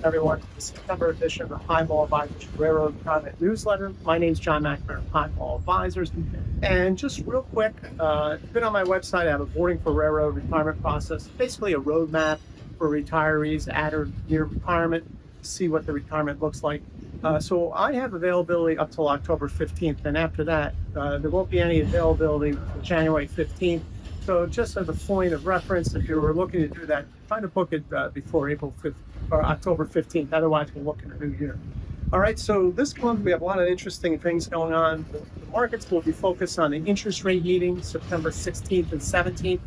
everyone to the September edition of the Highball Advisors Railroad Private Newsletter. My name is John McNamara of Highball Advisors. And just real quick, been on my website, I have a boarding for railroad retirement process, basically a roadmap for retirees at or near retirement, see what the retirement looks like. So I have availability up till October 15th, and after that, there won't be any availability until January 15th. So just as a point of reference, if you were looking to do that, try to book it before April 5th or October 15th. Otherwise, we'll look in the new year. All right, so this month we have a lot of interesting things going on. The markets will be focused on the interest rate meeting, September 16th and 17th.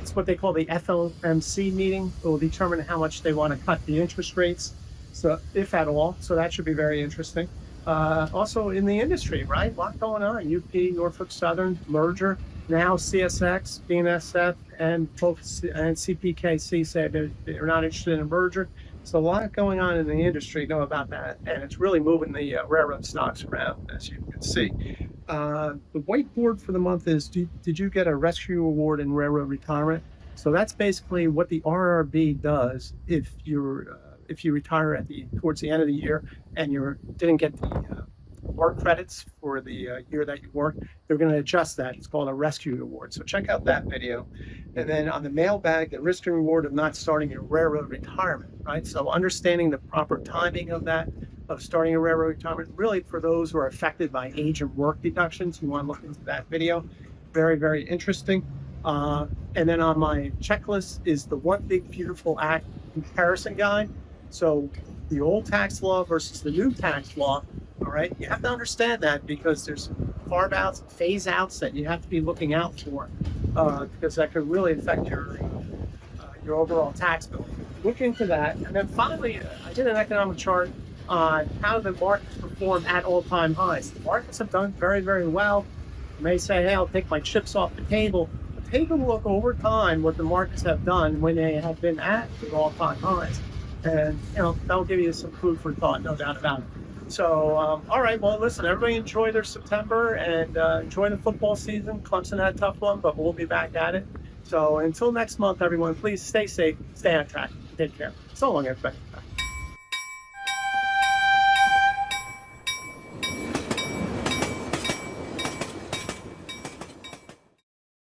It's what they call the FOMC meeting. It will determine how much they want to cut the interest rates, so if at all. So that should be very interesting. Also in the industry, right? A lot going on. UP, Norfolk Southern, merger. Now CSX, BNSF, and folks and CPKC said they're not interested in a merger. So a lot going on in the industry. Know about that, and it's really moving the railroad stocks around, as you can see. The whiteboard for the month is: did you get a rescue award in railroad retirement? So that's basically what the RRB does if you retire towards the end of the year and you didn't get the work credits for the year that you worked. They're going to adjust that. It's called a rescue award. So check out that video. And then on the mailbag, the risk and reward of not starting your railroad retirement, right? So understanding the proper timing of that, of starting a railroad retirement, really for those who are affected by age and work deductions, you want to look into that video. Very, very interesting. And then on my checklist is the One Big Beautiful Act comparison guide. So the old tax law versus the new tax law. All right, you have to understand that because there's carve outs and phase outs that you have to be looking out for because that could really affect your overall tax bill. Look into that. And then finally, I did an economic chart on how the markets perform at all-time highs. The markets have done very, very well. You may say, hey, I'll take my chips off the table. But take a look over time what the markets have done when they have been at the all-time highs. And, that'll give you some food for thought, no doubt about it. So, all right, well, listen, everybody enjoy their September and enjoy the football season. Clemson had a tough one, but we'll be back at it. So until next month, everyone, please stay safe, stay on track, take care. So long, everybody.